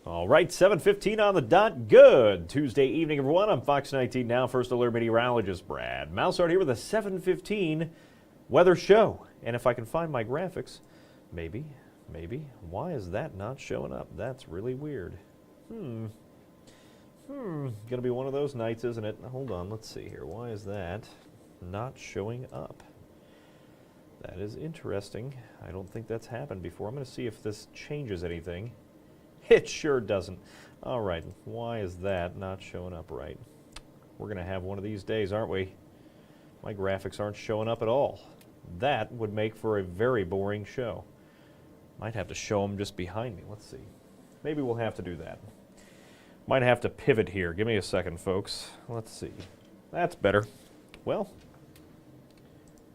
All right, 7:15 on the dot. Good Tuesday evening, everyone. I'm Fox 19 Now First Alert Meteorologist Brad Maushart here with a 7:15 weather show. And if I can find my graphics, maybe, why is that not showing up? That's really weird. Gonna be one of those nights, isn't it? Hold on, let's see here. Why is that not showing up? That is interesting. I don't think that's happened before. I'm going to see if this changes anything. It sure doesn't. All right, why is that not showing up right? We're going to have one of these days, aren't we? My graphics aren't showing up at all. That would make for a very boring show. Might have to show them just behind me. Let's see. Maybe we'll have to do that. Might have to pivot here. Give me a second, folks. Let's see. That's better. Well,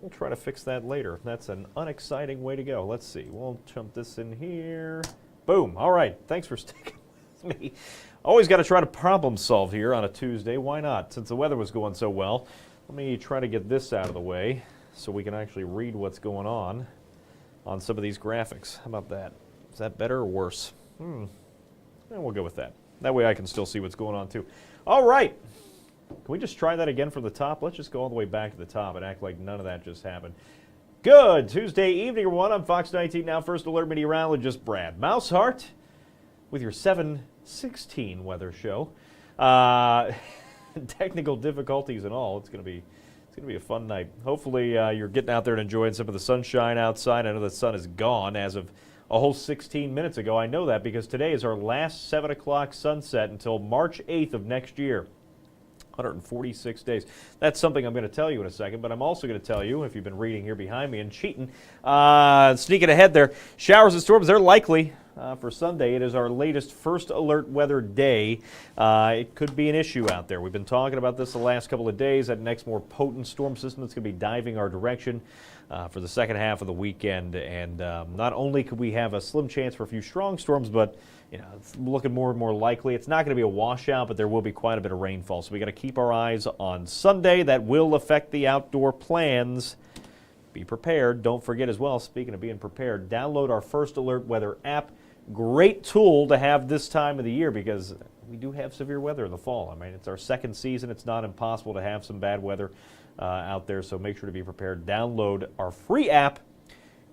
we'll try to fix that later. That's an unexciting way to go. Let's see. We'll jump this in here. Boom. All right. Thanks for sticking with me. Always got to try to problem solve here on a Tuesday. Why not? Since the weather was going so well, let me try to get this out of the way so we can actually read what's going on some of these graphics. How about that? Is that better or worse? Yeah, we'll go with that. That way I can still see what's going on too. All right. Can we just try that again from the top? Let's just go all the way back to the top and act like none of that just happened. Good Tuesday evening, everyone. I'm Fox 19 Now First Alert Meteorologist Brad Maushart with your 7:16 weather show. Technical difficulties and all. It's going to be a fun night. Hopefully you're getting out there and enjoying some of the sunshine outside. I know the sun is gone as of a whole 16 minutes ago. I know that because today is our last 7 o'clock sunset until March 8th of next year. 146 days. That's something I'm going to tell you in a second, but I'm also going to tell you, if you've been reading here behind me and cheating, sneaking ahead there, showers and storms, they're likely for Sunday. It is our latest first alert weather day. It could be an issue out there. We've been talking about this the last couple of days, that next more potent storm system that's going to be diving our direction for the second half of the weekend. And not only could we have a slim chance for a few strong storms, but it's looking more and more likely. It's not going to be a washout, but there will be quite a bit of rainfall. So we got to keep our eyes on Sunday. That will affect the outdoor plans. Be prepared. Don't forget as well, speaking of being prepared, download our First Alert Weather app. Great tool to have this time of the year because we do have severe weather in the fall. I mean, it's our second season. It's not impossible to have some bad weather out there, so make sure to be prepared. Download our free app.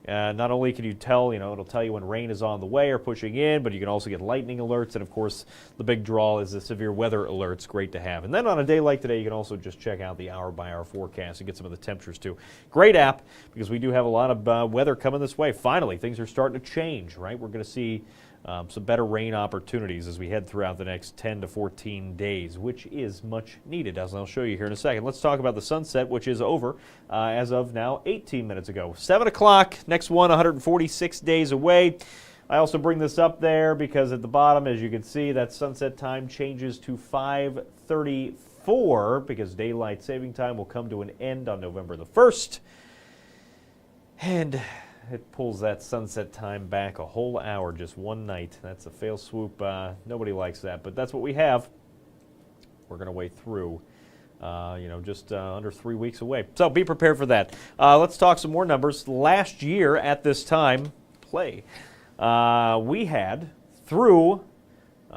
Not only can you tell, it'll tell you when rain is on the way or pushing in, but you can also get lightning alerts. And, of course, the big draw is the severe weather alerts. Great to have. And then on a day like today, you can also just check out the hour-by-hour forecast and get some of the temperatures, too. Great app because we do have a lot of weather coming this way. Finally, things are starting to change, right? We're going to see some better rain opportunities as we head throughout the next 10 to 14 days, which is much needed, as I'll show you here in a second. Let's talk about the sunset, which is over as of now 18 minutes ago. 7 o'clock, next one, 146 days away. I also bring this up there because at the bottom, as you can see, that sunset time changes to 5:34 because daylight saving time will come to an end on November the 1st. And it pulls that sunset time back a whole hour, just one night. That's a fail swoop. Nobody likes that, but that's what we have. We're going to wait through, just under 3 weeks away. So be prepared for that. Let's talk some more numbers. Last year at this time, we had through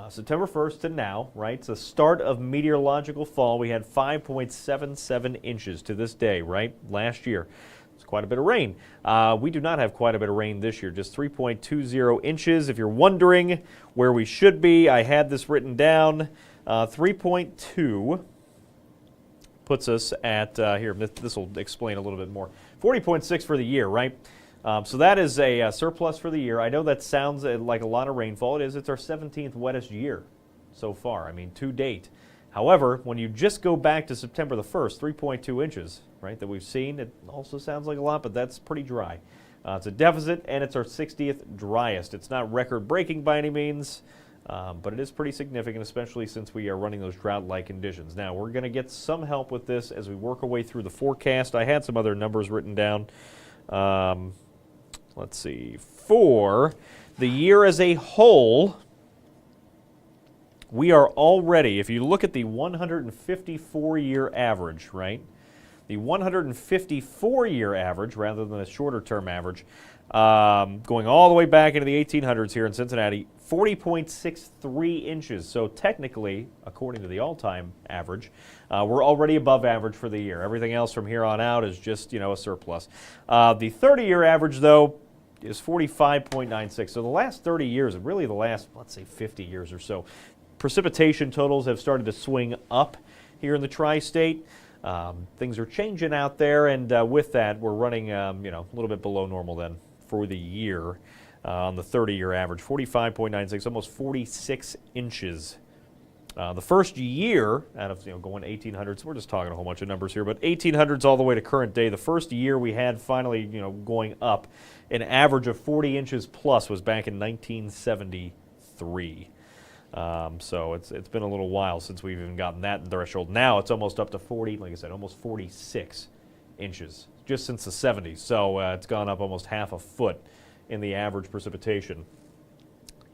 September 1st to now, right? It's the start of meteorological fall. We had 5.77 inches to this day, right? Last year. It's quite a bit of rain. We do not have quite a bit of rain this year, just 3.20 inches. If you're wondering where we should be, I had this written down. 3.2 puts us at, here, this will explain a little bit more. 40.6 for the year, right? So that is a surplus for the year. I know that sounds like a lot of rainfall. It is. It's our 17th wettest year so far, to date. However, when you just go back to September the 1st, 3.2 inches, right, that we've seen, it also sounds like a lot, but that's pretty dry. It's a deficit, and it's our 60th driest. It's not record-breaking by any means, but it is pretty significant, especially since we are running those drought-like conditions. Now, we're going to get some help with this as we work our way through the forecast. I had some other numbers written down. Let's see. For the year as a whole, we are already, if you look at the 154-year average, right? The 154-year average, rather than a shorter-term average, Going all the way back into the 1800s here in Cincinnati, 40.63 inches. So technically, according to the all-time average, we're already above average for the year. Everything else from here on out is just, a surplus. The 30-year average, though, is 45.96. So the last 30 years, and really the last, let's say 50 years or so, precipitation totals have started to swing up here in the tri-state. Things are changing out there, and with that, we're running, a little bit below normal then for the year on the 30-year average, 45.96, almost 46 inches. The first year out of going 1800s, we're just talking a whole bunch of numbers here, but 1800s all the way to current day, the first year we had finally going up an average of 40 inches plus was back in 1973. So it's been a little while since we've even gotten that threshold. Now it's almost up to 40, like I said, almost 46 inches just since the 70s. So it's gone up almost half a foot in the average precipitation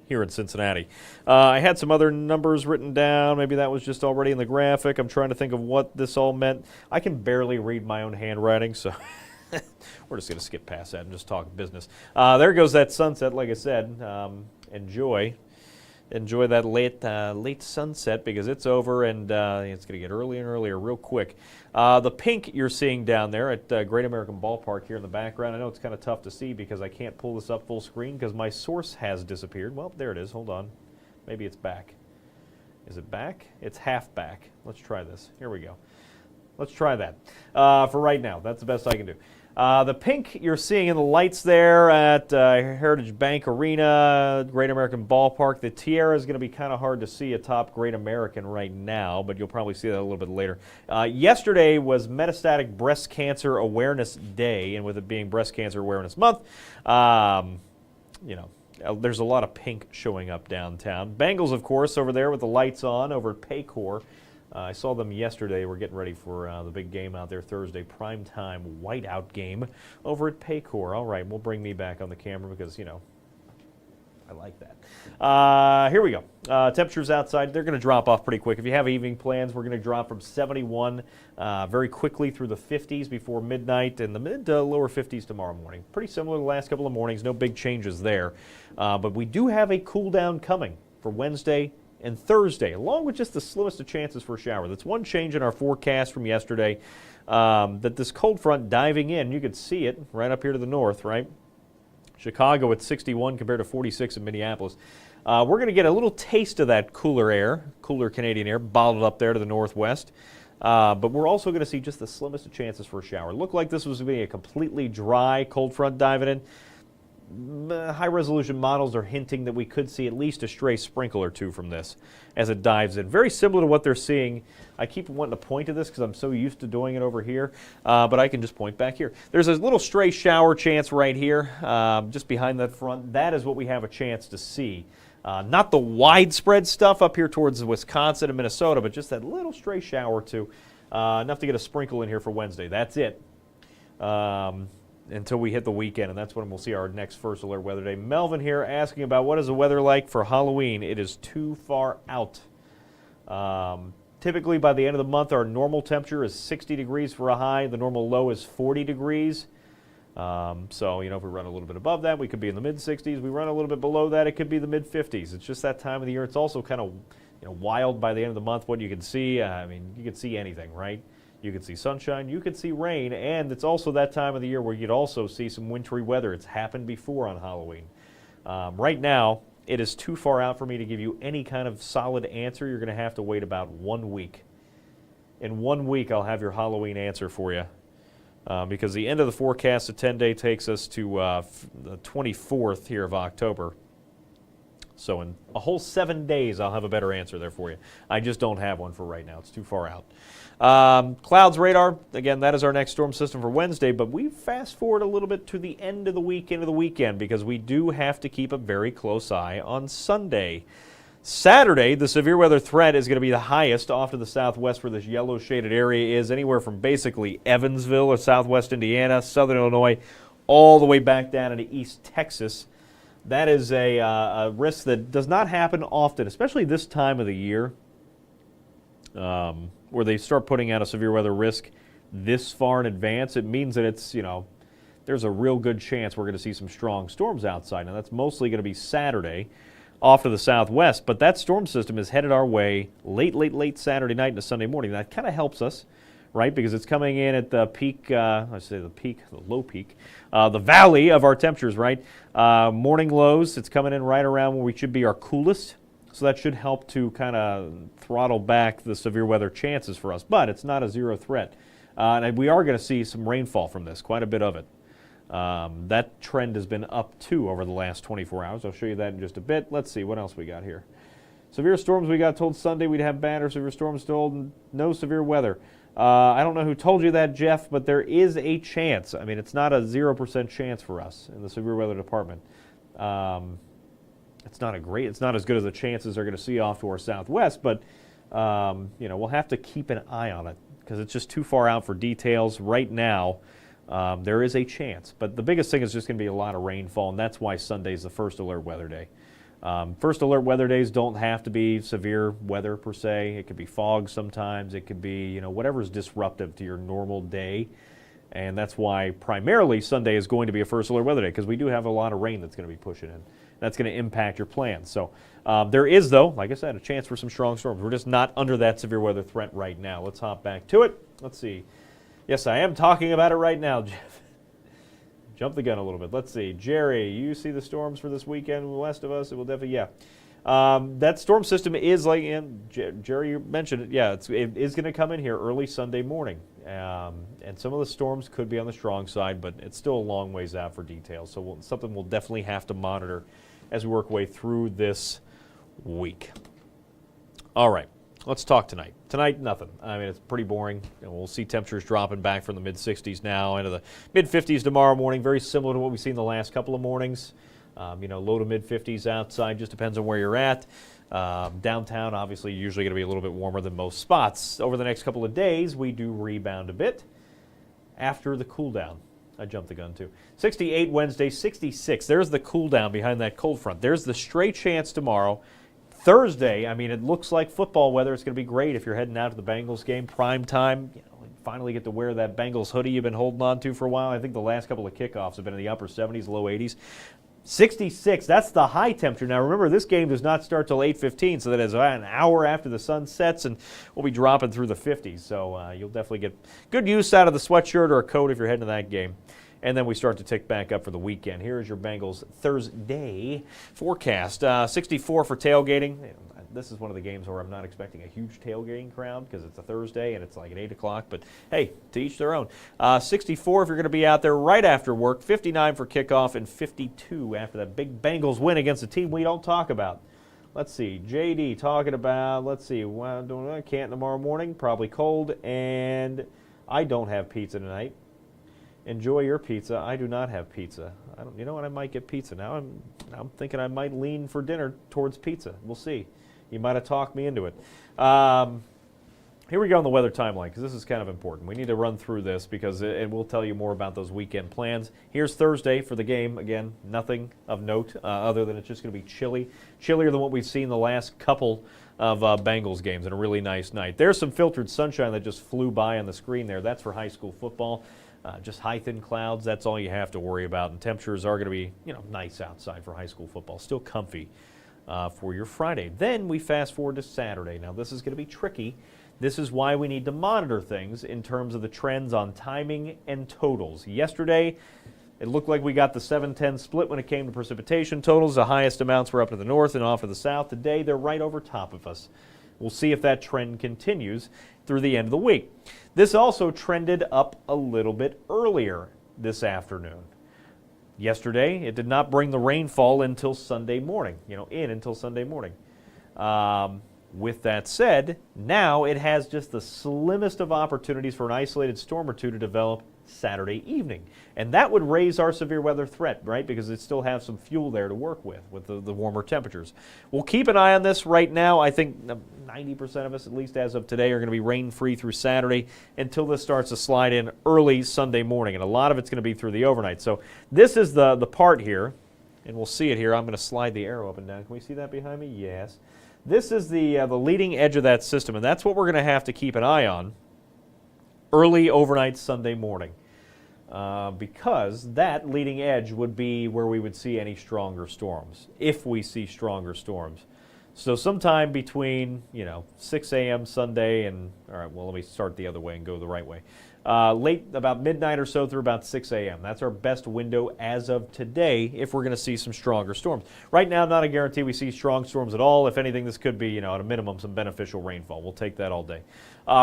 here in Cincinnati. I had some other numbers written down. Maybe that was just already in the graphic. I'm trying to think of what this all meant. I can barely read my own handwriting, so we're just going to skip past that and just talk business. There goes that sunset, like I said. Enjoy that late sunset because it's over and it's going to get earlier and earlier real quick. The pink you're seeing down there at Great American Ballpark here in the background, I know it's kind of tough to see because I can't pull this up full screen because my source has disappeared. Well, there it is. Hold on. Maybe it's back. Is it back? It's half back. Let's try this. Here we go. Let's try that. For right now, that's the best I can do. The pink you're seeing in the lights there at Heritage Bank Arena, Great American Ballpark. The tiara is going to be kind of hard to see atop Great American right now, but you'll probably see that a little bit later. Yesterday was Metastatic Breast Cancer Awareness Day, and with it being Breast Cancer Awareness Month, there's a lot of pink showing up downtown. Bengals, of course, over there with the lights on over at Paycor. I saw them yesterday. We're getting ready for the big game out there Thursday, primetime whiteout game over at Paycor. All right, we'll bring me back on the camera because, I like that. Here we go. Temperatures outside, they're going to drop off pretty quick. If you have evening plans, we're going to drop from 71 very quickly through the 50s before midnight and the mid to lower 50s tomorrow morning. Pretty similar to the last couple of mornings. No big changes there. But we do have a cool down coming for Wednesday and Thursday, along with just the slimmest of chances for a shower. That's one change in our forecast from yesterday, that this cold front diving in, you could see it right up here to the north, right? Chicago at 61 compared to 46 in Minneapolis. We're going to get a little taste of that cooler Canadian air, bottled up there to the northwest. But we're also going to see just the slimmest of chances for a shower. It looked like this was going to be a completely dry cold front diving in. High-resolution models are hinting that we could see at least a stray sprinkle or two from this as it dives in. Very similar to what they're seeing. I keep wanting to point to this because I'm so used to doing it over here, but I can just point back here. There's a little stray shower chance right here, just behind that front. That is what we have a chance to see. Not the widespread stuff up here towards Wisconsin and Minnesota, but just that little stray shower or two. Enough to get a sprinkle in here for Wednesday. That's it. Until we hit the weekend, and that's when we'll see our next First Alert Weather Day. Melvin here asking about what is the weather like for Halloween. It is too far out. Typically by the end of the month, our normal temperature is 60 degrees for a high. The normal low is 40 degrees. So, if we run a little bit above that, we could be in the mid-60s. We run a little bit below that, it could be the mid-50s. It's just that time of the year. It's also kind of wild by the end of the month what you can see. You can see anything, right? You could see sunshine, you could see rain, and it's also that time of the year where you'd also see some wintry weather. It's happened before on Halloween. Right now, it is too far out for me to give you any kind of solid answer. You're going to have to wait about 1 week. In 1 week, I'll have your Halloween answer for you. Because the end of the forecast, the 10-day, takes us to the 24th here of October. So in a whole 7 days, I'll have a better answer there for you. I just don't have one for right now. It's too far out. Clouds radar, again, that is our next storm system for Wednesday, but we fast forward a little bit to the end of the week, into the weekend, because we do have to keep a very close eye on Sunday. Saturday, the severe weather threat is going to be the highest off to the southwest where this yellow shaded area is, anywhere from basically Evansville or southwest Indiana, southern Illinois, all the way back down into East Texas. That is a risk that does not happen often, especially this time of the year, where they start putting out a severe weather risk this far in advance. It means that it's, there's a real good chance we're going to see some strong storms outside. Now, that's mostly going to be Saturday off to the southwest, but that storm system is headed our way late Saturday night into Sunday morning. That kind of helps us, right, because it's coming in at the peak, the low peak, the valley of our temperatures, right? Morning lows, it's coming in right around where we should be our coolest, so that should help to kind of throttle back the severe weather chances for us, but it's not a zero threat. And we are going to see some rainfall from this, quite a bit of it. That trend has been up, too, over the last 24 hours. I'll show you that in just a bit. Let's see, what else we got here? Severe storms, we got told Sunday we'd have bad or severe storms told, no severe weather. I don't know who told you that, Jeff, but there is a chance. I mean, it's not a 0% chance for us in the severe weather department. It's not as good as the chances are going to see off to our southwest, but we'll have to keep an eye on it because it's just too far out for details right now. There is a chance, but the biggest thing is just going to be a lot of rainfall, and that's why Sunday is the first alert weather day. First alert weather days don't have to be severe weather per se. It could be fog sometimes. It could be, whatever's disruptive to your normal day, and that's why primarily Sunday is going to be a first alert weather day because we do have a lot of rain that's going to be pushing in. That's going to impact your plans. So there is, though, like I said, a chance for some strong storms. We're just not under that severe weather threat right now. Let's hop back to it. Let's see. Yes, I am talking about it right now, Jeff. Jump the gun a little bit. Let's see. Jerry, you see the storms for this weekend west of us? It will definitely, yeah. That storm system is like, Jerry, you mentioned it, yeah, it is going to come in here early Sunday morning. And some of the storms could be on the strong side, but it's still a long ways out for details. So something we'll definitely have to monitor as we work our way through this week. All right. Let's talk tonight. Tonight, nothing. I mean, it's pretty boring. We'll see temperatures dropping back from the mid-60s now into the mid-50s tomorrow morning, very similar to what we've seen the last couple of mornings. Low to mid-50s outside, just depends on where you're at. Downtown, obviously, usually going to be a little bit warmer than most spots. Over the next couple of days, we do rebound a bit after the cool down. I jumped the gun, too. 68 Wednesday, 66. There's the cool down behind that cold front. There's the stray chance tomorrow. Thursday, I mean, it looks like football weather. It's going to be great if you're heading out to the Bengals game, prime time. Finally get to wear that Bengals hoodie you've been holding on to for a while. I think the last couple of kickoffs have been in the upper 70s, low 80s. 66, that's the high temperature. Now, remember, this game does not start till 8:15, so that is an hour after the sun sets, and we'll be dropping through the 50s. So you'll definitely get good use out of the sweatshirt or a coat if you're heading to that game. And then we start to tick back up for the weekend. Here is your Bengals Thursday forecast. 64 for tailgating. This is one of the games where I'm not expecting a huge tailgating crowd because it's a Thursday and it's like at 8 o'clock. But, hey, to each their own. 64 if you're going to be out there right after work. 59 for kickoff and 52 after that big Bengals win against a team we don't talk about. Let's see. JD talking about, Canton tomorrow morning. Probably cold. And I don't have pizza tonight. Enjoy your pizza. I do not have pizza. You know what? I might get pizza now. I'm thinking I might lean for dinner towards pizza. We'll see. You might have talked me into it. Here we go on the weather timeline because this is kind of important. We need to run through this because it will tell you more about those weekend plans. Here's Thursday for the game. Again, nothing of note other than it's just going to be chilly. Chillier than what we've seen the last couple of Bengals games and a really nice night. There's some filtered sunshine that just flew by on the screen there. That's for high school football. Just high, thin clouds, that's all you have to worry about. And temperatures are going to be, nice outside for high school football. Still comfy for your Friday. Then we fast forward to Saturday. Now, this is going to be tricky. This is why we need to monitor things in terms of the trends on timing and totals. Yesterday, it looked like we got the 7-10 split when it came to precipitation totals. The highest amounts were up to the north and off to the south. Today, they're right over top of us. We'll see if that trend continues through the end of the week. This also trended up a little bit earlier this afternoon. Yesterday, it did not bring the rainfall until Sunday morning, until Sunday morning. With that said, now it has just the slimmest of opportunities for an isolated storm or two to develop Saturday evening. And that would raise our severe weather threat, right? Because it still has some fuel there to work with the warmer temperatures. We'll keep an eye on this right now. I think 90% of us, at least as of today, are going to be rain-free through Saturday until this starts to slide in early Sunday morning. And a lot of it's going to be through the overnight. So this is the part here, and we'll see it here. I'm going to slide the arrow up and down. Can we see that behind me? Yes. This is the leading edge of that system, and that's what we're going to have to keep an eye on early overnight Sunday morning. because that leading edge would be where we would see any stronger storms, if we see stronger storms. So sometime between, 6 a.m. Sunday and, all right, well, let me start the other way and go the right way. Late, about midnight or so through about 6 a.m. That's our best window as of today if we're going to see some stronger storms. Right now, not a guarantee we see strong storms at all. If anything, this could be, at a minimum, some beneficial rainfall. We'll take that all day.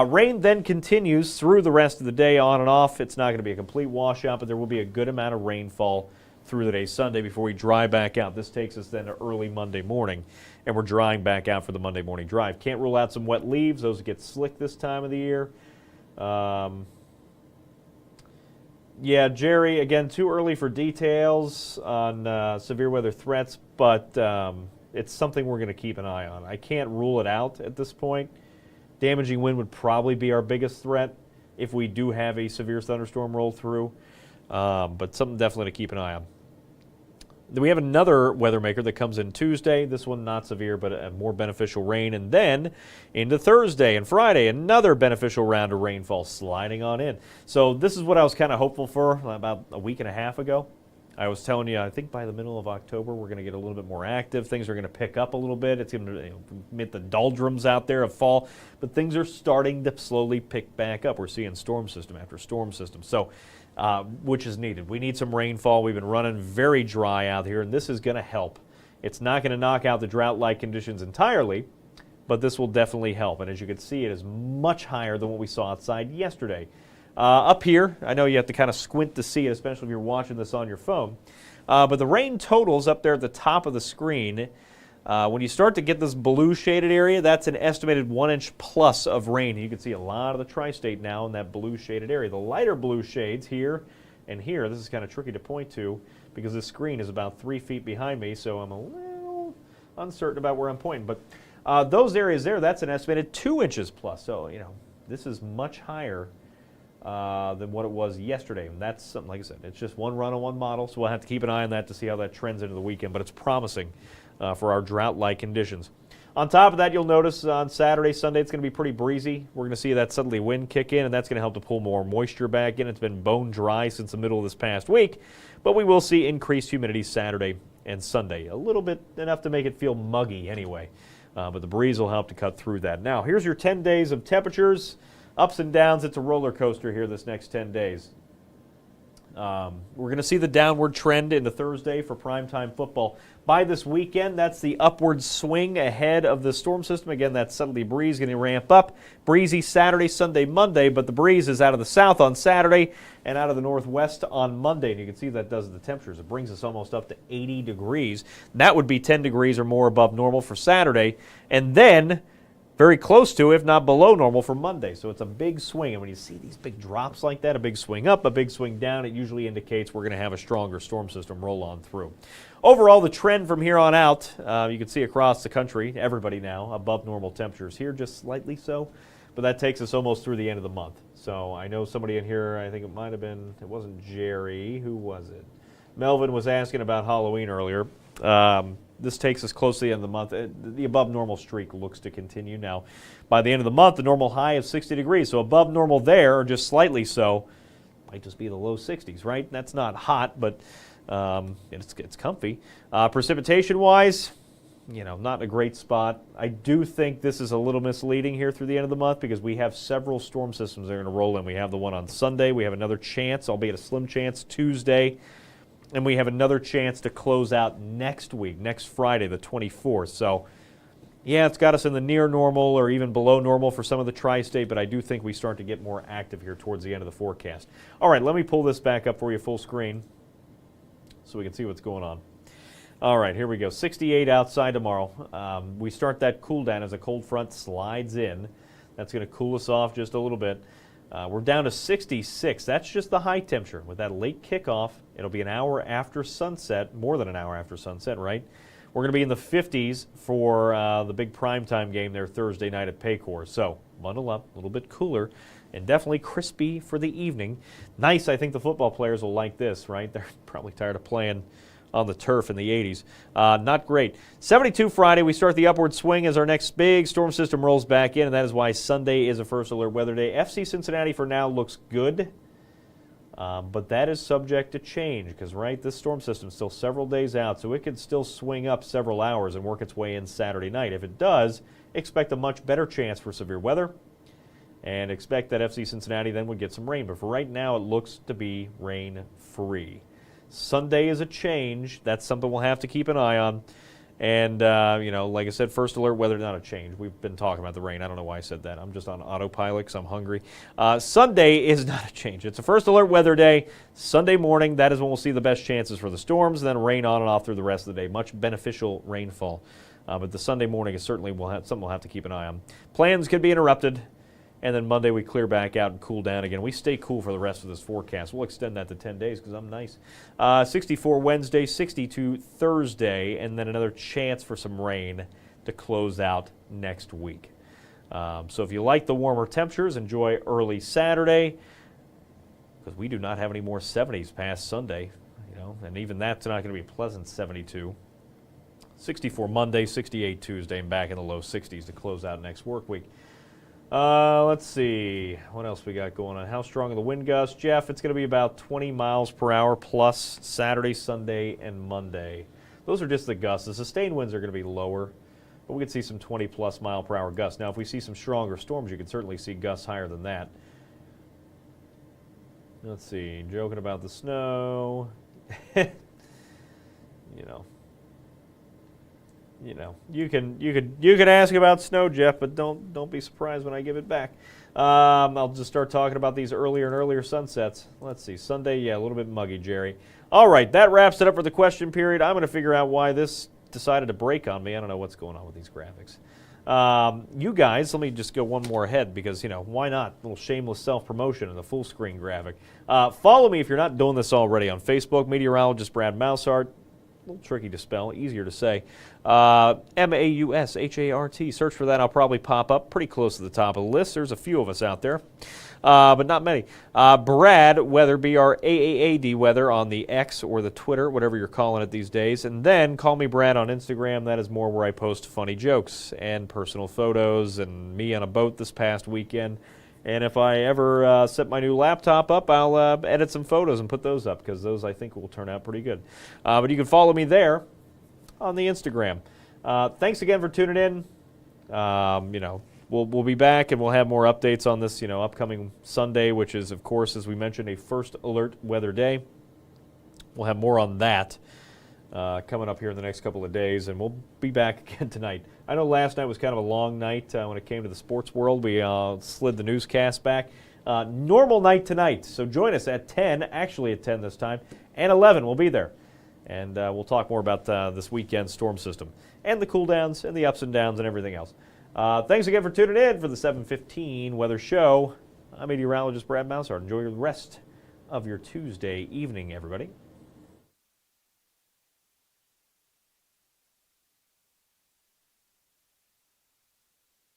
Rain then continues through the rest of the day on and off. It's not going to be a complete washout, but there will be a good amount of rainfall through the day Sunday before we dry back out. This takes us then to early Monday morning, and we're drying back out for the Monday morning drive. Can't rule out some wet leaves. Those get slick this time of the year. Yeah, Jerry, again, too early for details on severe weather threats, but it's something we're going to keep an eye on. I can't rule it out at this point. Damaging wind would probably be our biggest threat if we do have a severe thunderstorm roll through, but something definitely to keep an eye on. Then we have another weather maker that comes in Tuesday. This one not severe, but a more beneficial rain. And then into Thursday and Friday, another beneficial round of rainfall sliding on in. So this is what I was kind of hopeful for about a week and a half ago. I was telling you, I think by the middle of October, we're going to get a little bit more active. Things are going to pick up a little bit. It's going to meet the doldrums out there of fall. But things are starting to slowly pick back up. We're seeing storm system after storm system. So which is needed. We need some rainfall. We've been running very dry out here, and this is going to help. It's not going to knock out the drought-like conditions entirely, but this will definitely help. And as you can see, it is much higher than what we saw outside yesterday. Up here, I know you have to kind of squint to see it, especially if you're watching this on your phone, but the rain totals up there at the top of the screen, when you start to get this blue shaded area, that's an estimated 1 inch plus of rain. You can see a lot of the tri-state now in that blue shaded area. The lighter blue shades here and here, this is kind of tricky to point to because this screen is about 3 feet behind me, so I'm a little uncertain about where I'm pointing. But those areas there, that's an estimated 2 inches plus. So, this is much higher than what it was yesterday. And that's something, like I said, it's just one run on one model, so we'll have to keep an eye on that to see how that trends into the weekend. But it's promising for our drought-like conditions. On top of that, you'll notice on Saturday, Sunday, it's going to be pretty breezy. We're going to see that southerly wind kick in, and that's going to help to pull more moisture back in. It's been bone dry since the middle of this past week, but we will see increased humidity Saturday and Sunday. A little bit, enough to make it feel muggy anyway, but the breeze will help to cut through that. Now, here's your 10 days of temperatures. Ups and downs. It's a roller coaster here this next 10 days. We're going to see the downward trend into Thursday for primetime football. By this weekend, that's the upward swing ahead of the storm system. Again, that southerly breeze going to ramp up. Breezy Saturday, Sunday, Monday, but the breeze is out of the south on Saturday and out of the northwest on Monday. And you can see that does the temperatures. It brings us almost up to 80 degrees. That would be 10 degrees or more above normal for Saturday. And then very close to, if not below normal, for Monday. So it's a big swing. And when you see these big drops like that, a big swing up, a big swing down, it usually indicates we're going to have a stronger storm system roll on through. Overall, the trend from here on out, you can see across the country, everybody now, above normal temperatures. Here, just slightly so, but that takes us almost through the end of the month. So I know somebody in here, I think it might have been, it wasn't Jerry, who was it? Melvin was asking about Halloween earlier. This takes us close to the end of the month. The above normal streak looks to continue. Now, by the end of the month, the normal high is 60 degrees. So above normal there, or just slightly so, might just be the low 60s, right? That's not hot, but it's comfy. Precipitation-wise, not a great spot. I do think this is a little misleading here through the end of the month because we have several storm systems that are going to roll in. We have the one on Sunday. We have another chance, albeit a slim chance, Tuesday. And we have another chance to close out next week, next Friday, the 24th. So, yeah, it's got us in the near normal or even below normal for some of the tri-state, but I do think we start to get more active here towards the end of the forecast. All right, let me pull this back up for you full screen so we can see what's going on. All right, here we go. 68 outside tomorrow. We start that cool down as a cold front slides in. That's going to cool us off just a little bit. We're down to 66. That's just the high temperature. With that late kickoff, it'll be an hour after sunset, more than an hour after sunset, right? We're going to be in the 50s for the big primetime game there Thursday night at Paycor. So bundle up, a little bit cooler, and definitely crispy for the evening. Nice, I think the football players will like this, right? They're probably tired of playing on the turf in the 80s. Not great. 72 Friday, we start the upward swing as our next big storm system rolls back in, and that is why Sunday is a first alert weather day. FC Cincinnati for now looks good. But that is subject to change because, right, this storm system is still several days out, so it could still swing up several hours and work its way in Saturday night. If it does, expect a much better chance for severe weather and expect that FC Cincinnati then would get some rain. But for right now, it looks to be rain-free. Sunday is a change. That's something we'll have to keep an eye on. And, like I said, first alert weather, not a change. We've been talking about the rain. I don't know why I said that. I'm just on autopilot because I'm hungry. Sunday is not a change. It's a first alert weather day. Sunday morning, that is when we'll see the best chances for the storms, then rain on and off through the rest of the day. Much beneficial rainfall. But the Sunday morning is certainly something we'll have to keep an eye on. Plans could be interrupted. And then Monday we clear back out and cool down again. We stay cool for the rest of this forecast. We'll extend that to 10 days because I'm nice. 64 Wednesday, 62 Thursday, and then another chance for some rain to close out next week. So if you like the warmer temperatures, enjoy early Saturday because we do not have any more 70s past Sunday. And even that's not going to be a pleasant 72. 64 Monday, 68 Tuesday, and back in the low 60s to close out next work week. Let's see. What else we got going on? How strong are the wind gusts? Jeff, it's going to be about 20 miles per hour plus Saturday, Sunday, and Monday. Those are just the gusts. The sustained winds are going to be lower, but we could see some 20-plus mile per hour gusts. Now, if we see some stronger storms, you could certainly see gusts higher than that. Let's see. Joking about the snow. You can ask about snow, Jeff, but don't be surprised when I give it back. I'll just start talking about these earlier and earlier sunsets. Let's see, Sunday, yeah, a little bit muggy, Jerry. All right, that wraps it up for the question period. I'm going to figure out why this decided to break on me. I don't know what's going on with these graphics. You guys, let me just go one more ahead because, why not? A little shameless self-promotion in the full screen graphic. Follow me if you're not doing this already on Facebook, Meteorologist Brad Maushart. A little tricky to spell, easier to say. Maushart. Search for that. I'll probably pop up pretty close to the top of the list. There's a few of us out there, but not many. Brad Weather, B-R-A-A-A-D Weather on the X or the Twitter, whatever you're calling it these days. And then call me Brad on Instagram. That is more where I post funny jokes and personal photos and me on a boat this past weekend. And if I ever set my new laptop up, I'll edit some photos and put those up because those I think will turn out pretty good. But you can follow me there on the Instagram. Thanks again for tuning in. We'll be back and we'll have more updates on this, upcoming Sunday, which is, of course, as we mentioned, a first alert weather day. We'll have more on that coming up here in the next couple of days, and we'll be back again tonight. I know last night was kind of a long night when it came to the sports world. We slid the newscast back. Normal night tonight, so join us at 10, actually at 10 this time, and 11. We'll be there. And we'll talk more about this weekend storm system and the cool downs and the ups and downs and everything else. Thanks again for tuning in for the 7:15 Weather Show. I'm meteorologist Brad Maushart. Enjoy the rest of your Tuesday evening, everybody.